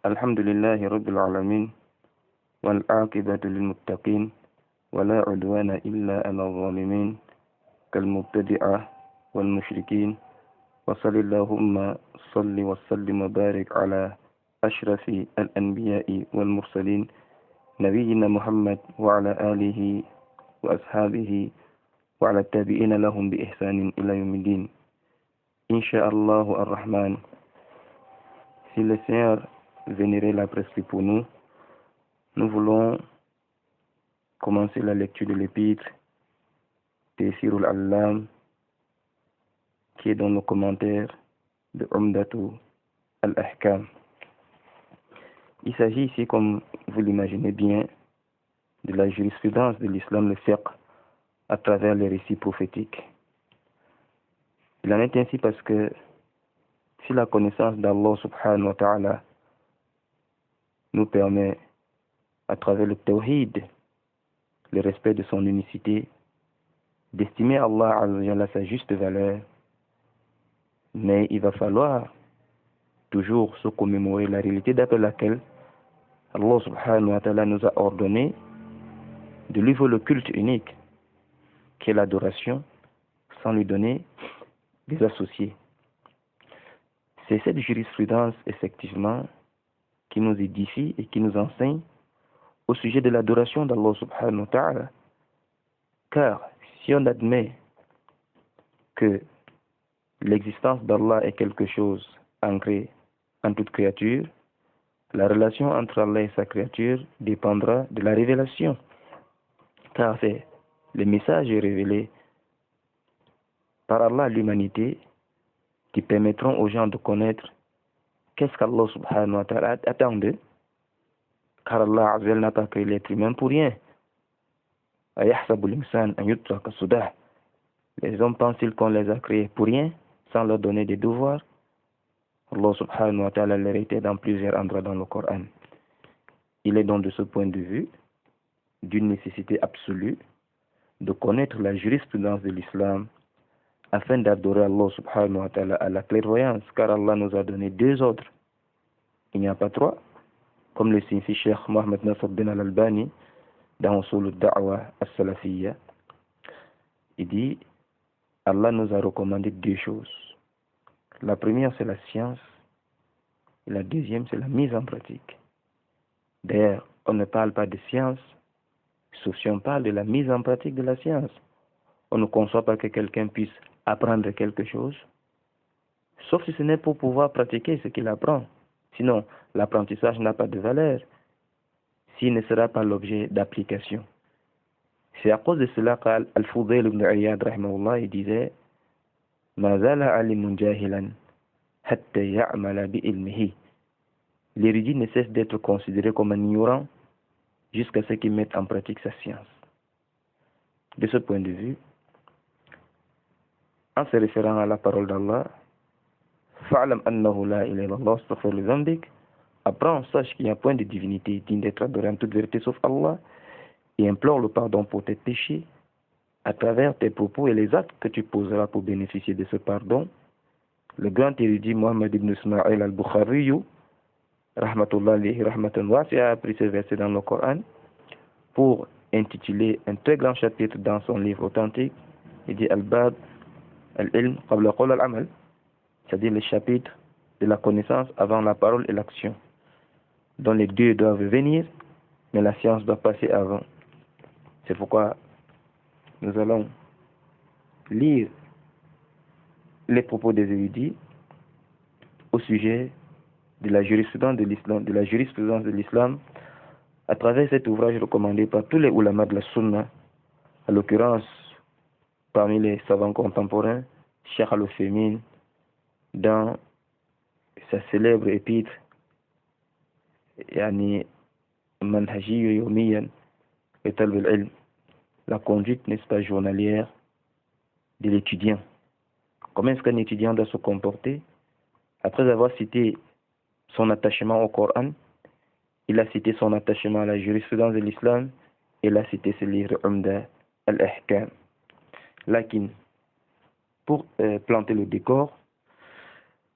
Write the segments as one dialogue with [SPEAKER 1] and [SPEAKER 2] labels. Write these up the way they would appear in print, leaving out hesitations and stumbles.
[SPEAKER 1] الحمد لله رب العالمين والعاقبة للمتقين ولا عدوان إلا على الظالمين كالمبتدعة والمشركين وصل اللهم صل وسلم وبارك على أشرف الأنبياء والمرسلين نبينا محمد وعلى آله وأصحابه وعلى التابعين لهم بإحسان إلى يوم الدين إن شاء الله الرحمن. Si le Seigneur vénéré l'a prescrit pour nous, nous voulons commencer la lecture de l'épître Taysirul Allam, qui est dans le commentaire de Umdatu al-Ahkam. Il s'agit ici, comme vous l'imaginez bien, de la jurisprudence de l'islam, le fiqh, à travers les récits prophétiques. Il en est ainsi parce que si la connaissance d'Allah subhanahu wa ta'ala nous permet, à travers le tawhid, le respect de son unicité, d'estimer Allah à sa juste valeur, mais il va falloir toujours se commémorer la réalité d'après laquelle Allah subhanahu wa ta'ala nous a ordonné de lui vouer le culte unique, qui est l'adoration, sans lui donner des associés. C'est cette jurisprudence, effectivement, qui nous édifie et qui nous enseigne au sujet de l'adoration d'Allah subhanahu wa ta'ala. Car si on admet que l'existence d'Allah est quelque chose ancré en toute créature, la relation entre Allah et sa créature dépendra de la révélation. Car c'est le message révélé par Allah à l'humanité qui permettront aux gens de connaître qu'est-ce qu'Allah subhanahu wa ta'ala attend d'eux. Car Allah n'a pas créé l'être humain pour rien. Les hommes pensent-ils qu'on les a créés pour rien, sans leur donner des devoirs? Allah subhanahu wa ta'ala les réitère dans plusieurs endroits dans le Coran. Il est donc de ce point de vue d'une nécessité absolue de connaître la jurisprudence de l'islam afin d'adorer Allah subhanahu wa ta'ala à la clairvoyance, car Allah nous a donné deux ordres. Il n'y a pas trois, comme le signifie Cheikh Mohammed Nasruddin al-Albani dans Usul al-Da'wa al-Salafiyya. Il dit, Allah nous a recommandé deux choses. La première, c'est la science, et la deuxième, c'est la mise en pratique. D'ailleurs, on ne parle pas de science, sauf si on parle de la mise en pratique de la science. On ne conçoit pas que quelqu'un puisse apprendre quelque chose, sauf si ce n'est pour pouvoir pratiquer ce qu'il apprend. Sinon, l'apprentissage n'a pas de valeur s'il ne sera pas l'objet d'application. C'est à cause de cela qu'Al-Fudayl ibn Iyad rahimahullah, il disait Ma zala alimun jahilan hatta ya'mala bi ilmihi. L'érudit ne cesse d'être considéré comme un ignorant jusqu'à ce qu'il mette en pratique sa science. De ce point de vue, en se référant à la parole d'Allah, fa'lam annahu la ilaha illallah astaghfir li dhanbik, apprends, sache qu'il n'y a point de divinité digne d'être adorée en toute vérité sauf Allah, et implore le pardon pour tes péchés à travers tes propos et les actes que tu poseras pour bénéficier de ce pardon. Le grand érudit Mohammed ibn Ismail al-Bukhari, rahmatullah alayhi rahmatan wasi'a, a pris ce verset dans le Coran pour intituler un très grand chapitre dans son livre authentique. Il dit Al-Bab al-Ilm qabla qawl al-Amal, c'est-à-dire le chapitre de la connaissance avant la parole et l'action, dont les deux doivent venir, mais la science doit passer avant. C'est pourquoi nous allons lire les propos des érudits au sujet de la jurisprudence de l'islam, à travers cet ouvrage recommandé par tous les ulama de la sunna, à l'occurrence parmi les savants contemporains, Cheikh Al-Uthaymin, dans sa célèbre épître Yani Manhajiyyu Yawmiyan li Talb al-Ilm, la conduite, n'est-ce pas, journalière de l'étudiant. Comment est-ce qu'un étudiant doit se comporter? Après avoir cité son attachement au Coran, il a cité son attachement à la jurisprudence de l'islam, et il a cité ce livre Umda al-Ahkam. Lakin, pour planter le décor,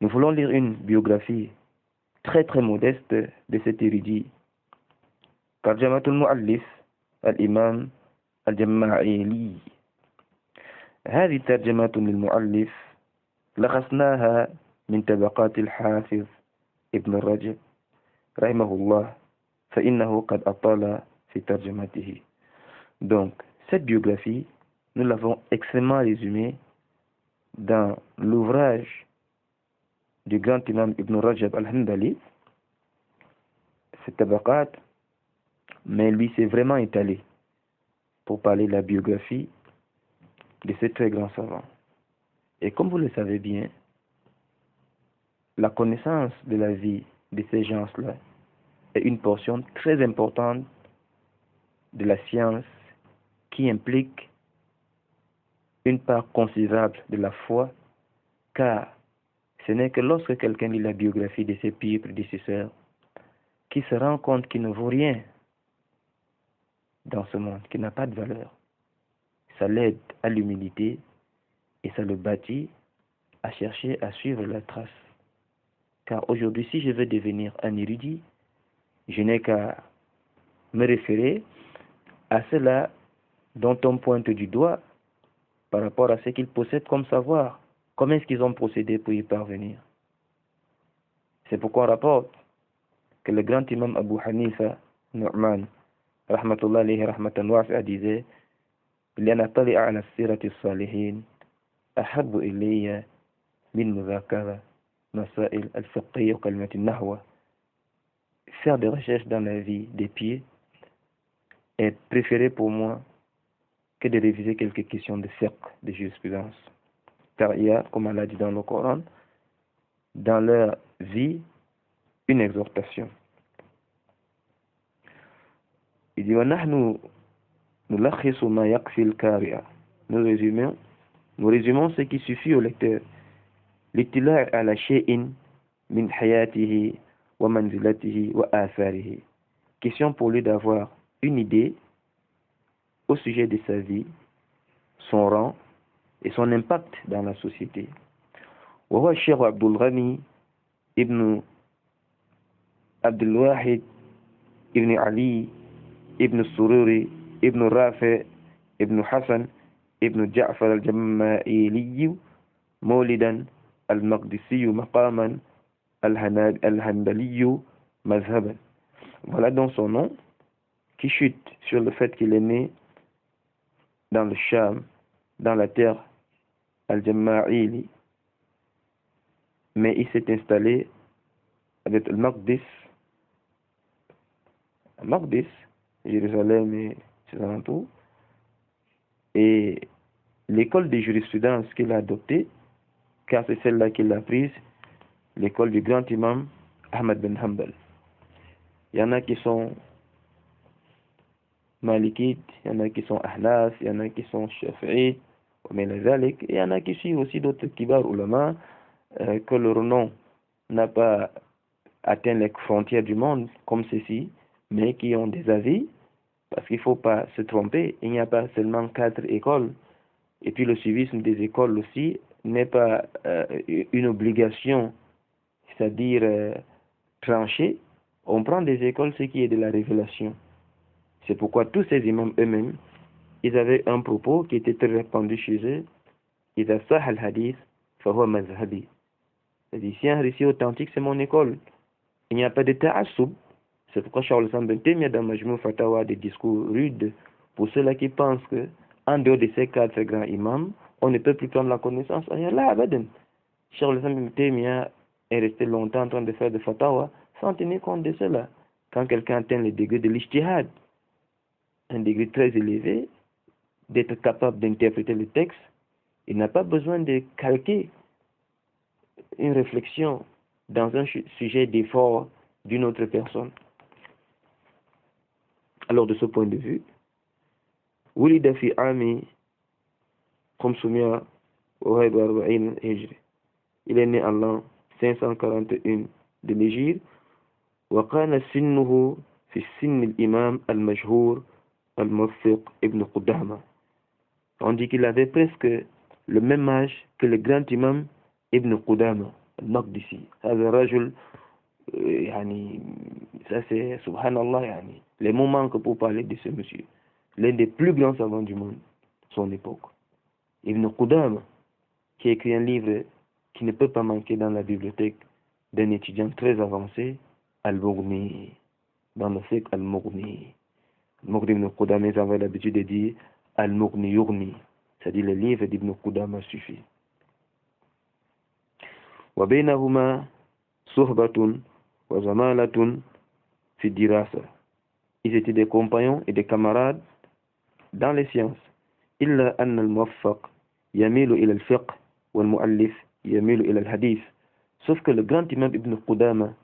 [SPEAKER 1] nous voulons lire une biographie très très modeste de cet érudit. ترجمة المؤلف الإمام الجماعيلي. هذه ترجمة للمؤلف لخصناها من طبقات الحافظ ابن رجب رحمه الله فإنه قد أطال في ترجمته. Donc, cette biographie, nous l'avons extrêmement résumée dans l'ouvrage du grand imam Ibn Rajab al-Hanbali, c'est Tabaqat, mais lui s'est vraiment étalé pour parler de la biographie de ce très grand savant. Et comme vous le savez bien, la connaissance de la vie de ces gens-là est une portion très importante de la science qui implique une part considérable de la foi, car ce n'est que lorsque quelqu'un lit la biographie de ses pires prédécesseurs qu'il se rend compte qu'il ne vaut rien dans ce monde, qu'il n'a pas de valeur. Ça l'aide à l'humilité et ça le bâtit à chercher à suivre la trace. Car aujourd'hui, si je veux devenir un érudit, je n'ai qu'à me référer à cela dont on pointe du doigt par rapport à ce qu'ils possèdent comme savoir. Comment est-ce qu'ils ont procédé pour y parvenir? C'est pourquoi on rapporte que le grand imam Abu Hanifa Nu'man rahmatullah alayhi rahmatan wasi'a disait لأن أطلع على السيرة الصالحين أحب إلي من مذاكرة مسائل الفقهية وكلمة النحو. Faire des recherches dans la vie des pieds est préféré pour moi que de réviser quelques questions de fiqh, de jurisprudence. Car il y a, comme Allah dit dans le Coran, dans leur vie, une exhortation. Il dit وَنَحْنُ نُلَخِّصُ مَا يَكْفِي الْقَارِئَ. Nous résumons ce qui suffit au lecteur. لِاطِّلَاعِ عَلَى شَيْءٍ مِنْ حَيَاتِهِ وَمَنْزِلَتِهِ وَآثَارِهِ. Question pour lui d'avoir une idée au sujet de sa vie, son rang et son impact dans la société. وهو الشيخ عبد الغني ابن عبد الواحد ابن علي ابن السروري ابن رافع ابن حسن ابن جعفر الجمائيلي مولدا المقدسي مقاما الهنبلي مذهبا. Voilà donc son nom qui chute sur le fait qu'il est né dans le Sham, dans la terre al-Jama'ili, mais il s'est installé avec le Maqdis, Jérusalem et ses alentours, et l'école de jurisprudence qu'il a adoptée, car c'est celle-là qu'il a prise, l'école du grand imam Ahmad bin Hanbal. Il y en a qui sont Malikites, il y en a qui sont Ahnaf, il y en a qui sont Shafi'ites, et il y en a qui suivent aussi d'autres kibar ulama, que leur nom n'a pas atteint les frontières du monde comme ceci, mais qui ont des avis, parce qu'il ne faut pas se tromper, il n'y a pas seulement 4 écoles, et puis le suivisme des écoles aussi n'est pas une obligation, c'est-à-dire tranchée. On prend des écoles ce qui est de la révélation. C'est pourquoi tous ces imams eux-mêmes, ils avaient un propos qui était très répandu chez eux. إذا صح الحديث فهو مذهبي. C'est-à-dire, si un récit authentique, c'est mon école. Il n'y a pas de ta'assub. C'est pourquoi Charles Sam Ben Temia dans Majmou Fatawa des discours rudes pour ceux-là qui pensent que en dehors de ces 4 grands imams, on ne peut plus prendre la connaissance. Là, abadan. Charles Sam Ben Temia est resté longtemps en train de faire des fatawa sans tenir compte de cela. Quand quelqu'un atteint le degré de l'ijtihad, un degré très élevé, d'être capable d'interpréter le texte, il n'a pas besoin de calquer une réflexion dans un sujet d'effort d'une autre personne. Alors de ce point de vue, ولد في عام 541 هجري. Il est né en l'an 541 de l'Hégire. وكان سنه في سن الإمام المشهور الموفق ابن قدامة. On dit qu'il avait presque le même âge que le grand imam Ibn Qudama al-Maqdisi. هذا الرجل
[SPEAKER 2] Yani, ça c'est, subhanallah, yani, les mots manquent pour parler de ce monsieur. L'un des plus grands savants du monde, son époque. Ibn Qudama, qui a écrit un livre qui ne peut pas manquer dans la bibliothèque d'un étudiant très avancé, Al-Mughni, dans le fiqh Al-Mughni. Mughni ibn Qudama, ils avaient l'habitude de dire Al-Mughni Yurni, c'est-à-dire le livre d'Ibn Qudama suffit. Wa baynahuma suhbatun wa zamalatun fi dirasa. Ils étaient des compagnons et des camarades dans les sciences. Illa anna al-muwaffaq yamilu ila al-fiqh wal muallif yamilu ila al-hadith. Sauf que le grand imam Ibn Qudama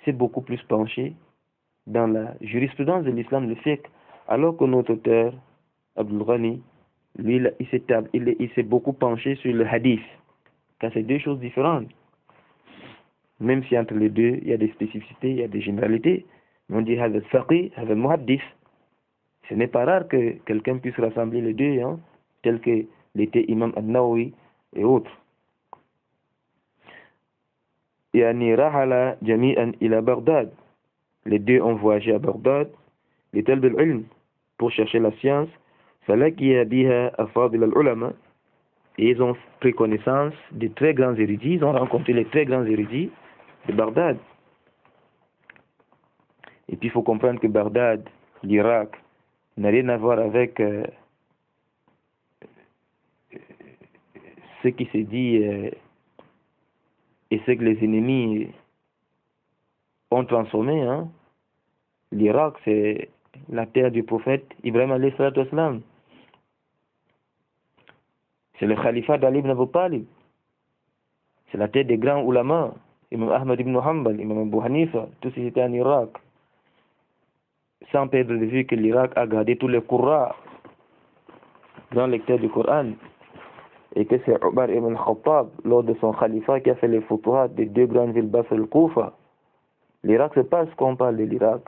[SPEAKER 2] s'est beaucoup plus penché dans la jurisprudence de l'islam, le fiqh, alors que notre auteur, Abdul Ghani, lui, il s'est beaucoup penché sur le hadith, car c'est deux choses différentes. Même si entre les deux, il y a des spécificités, il y a des généralités. Mais on dit hadith faqih, hadith muhaddith. Ce n'est pas rare que quelqu'un puisse rassembler les deux, hein, tel que l'était Imam An-Nawawi et autres. Yani rahala jami'an ila Baghdad. Les deux ont voyagé à Bagdad, les talb al-ilm, pour chercher la science. Falakiya biha afadil al-ulama. Et ils ont pris connaissance des très grands érudits, ils ont rencontré les très grands érudits de Bagdad. Et puis il faut comprendre que Bagdad, l'Irak, n'a rien à voir avec ce qui s'est dit et ce que les ennemis ont transformé. Hein. L'Irak, c'est la terre du prophète Ibrahim alayhi salatu wassalam. C'est le califat d'Ali ibn Abi Talib. C'est la terre des grands ulama, Imam Ahmad ibn Hanbal, Imam Abu Hanifa, tous ces étaient en Irak. Sans perdre de vue que l'Irak a gardé tous les Qurra, grands lecteurs du Coran, et que c'est Omar ibn Khattab, lors de son califat, qui a fait les futuhat des deux grandes villes Basra et Koufa. L'Irak, c'est pas ce qu'on parle de l'Irak.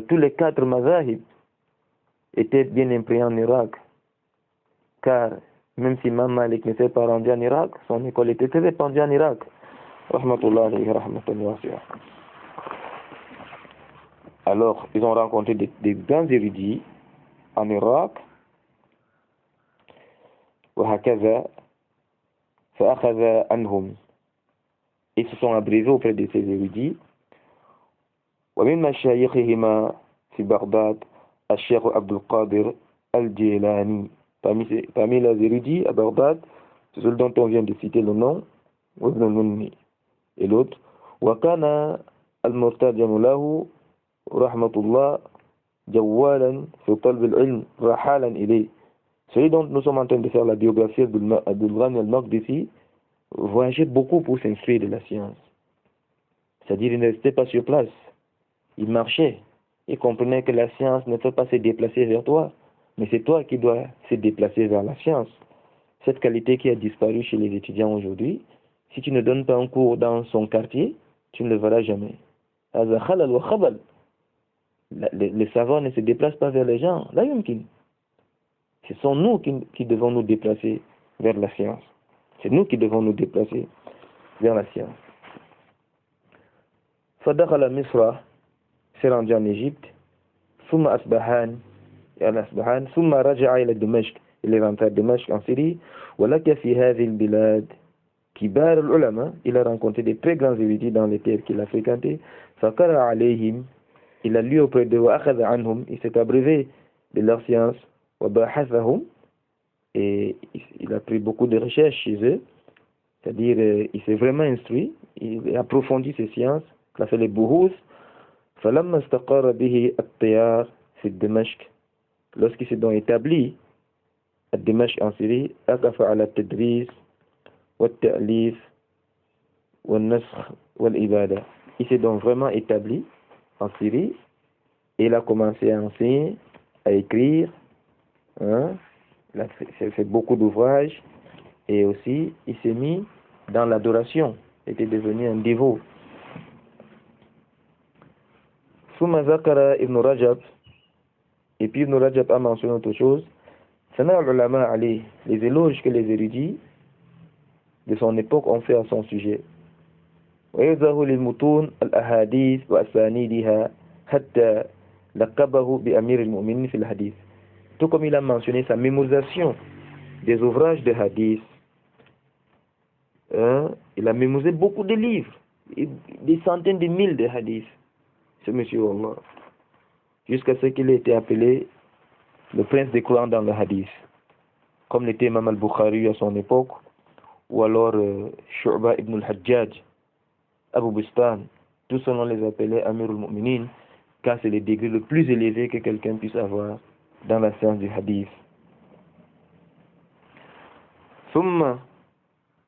[SPEAKER 2] Tous les quatre mazahib étaient bien imprégnés en Irak, car même si Imam Malik ne s'est pas rendu en Irak, son école était très répandue en Irak. Rahmatullah alayhi, rahmatullah wasi'a. Alors, ils ont rencontré des grands érudits en Irak. وهكذا فأخذ عنهم. Ils se sont abreuvés auprès de ces érudits. ومن مشايخهما في بغداد الشيخ عبد القادر الجيلاني. Parmi les érudits à Bagdad, c'est celui dont on vient de citer le nom, Ibn al-Munni. Et l'autre, وكان المرتجم له رحمة الله جوالا في طلب العلم رحالا إليه. Celui dont nous sommes en train de faire la biographie d'Abdul Ghani al-Maqdisi voyageait beaucoup pour s'instruire de la science. C'est-à-dire, il ne restait pas sur place. Il marchait. Il comprenait que la science ne peut pas se déplacer vers toi, mais c'est toi qui dois se déplacer vers la science. Cette qualité qui a disparu chez les étudiants aujourd'hui, si tu ne donnes pas un cours dans son quartier, tu ne le verras jamais. Les savants ne se déplacent pas vers les gens. Là, ce sont nous qui devons nous déplacer vers la science. C'est nous qui devons nous déplacer vers la science. فدخل مصر, s'est rendu en Égypte, ثم أصبحان, ثم رجع إلى دمشق, il est rentré à Damas en Syrie, ولقي في هذه البلاد كبار العلماء, il a rencontré des très grands érudits dans les terres qu'il a fréquentées, فقرأ عليهم, il a lu auprès d'eux, وأخذ عنهم, il s'est abreuvé de leur science, وباحثهم, et il a pris beaucoup de recherches chez eux, c'est-à-dire il s'est vraiment instruit, il a approfondi ses sciences, il a fait les buhous. فلما استقر به التيار في دمشق, lorsqu'il s'est donc établi à Damas en Syrie, أقف على التدريس والتأليف والنسخ والإبادة. Il s'est donc vraiment établi en Syrie et il a commencé à enseigner, à écrire, hein? Il a fait beaucoup d'ouvrages et aussi il s'est mis dans l'adoration, il était devenu un dévot. ثم ذكر ابن رجب, et puis Ibn Rajab a mentionné autre chose, ثناء العلماء عليه, les éloges que les érudits de son époque ont fait à son sujet. ويظهر للمتون الأحاديث وأسانيدها حتى لقبه بأمير المؤمنين في الحديث. Tout comme il a mentionné sa mémorisation des ouvrages de hadith, il a mémorisé beaucoup de livres, des centaines de mille de hadiths, ce monsieur Allah, jusqu'à ce qu'il ait été appelé le prince des croyants dans le hadith, comme l'était Imam al-Bukhari à son époque, ou alors Shu'ba ibn al-Hajjaj, Abu Bistan. Tous ceux on les appelait Amir al-Mu'minin, car c'est le degré le plus élevé que quelqu'un puisse avoir dans la science du hadith. ثم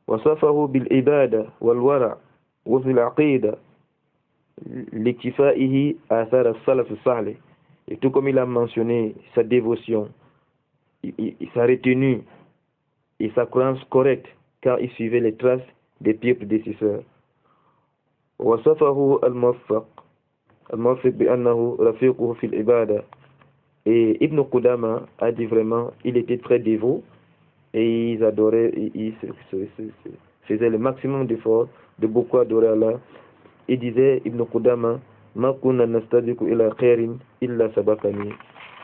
[SPEAKER 2] وصفه بالعبادة والورع وفي العقيدة لاكتفائه آثار السلف الصالح. Et tout comme il a mentionné sa dévotion, sa retenue et sa croyance correcte, car il suivait les traces des pires prédécesseurs. وصفه الموفق بأنه رفيقه في العبادة. Et Ibn Qudama a dit vraiment, il était très dévot et ils adoraient, ils faisaient le maximum d'efforts de beaucoup adorer Allah. Il disait, Ibn Qudama, ma kunna nastadiku ila khairin illa sabakani.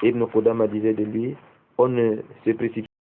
[SPEAKER 2] Ibn Qudama disait de lui, on ne se précipite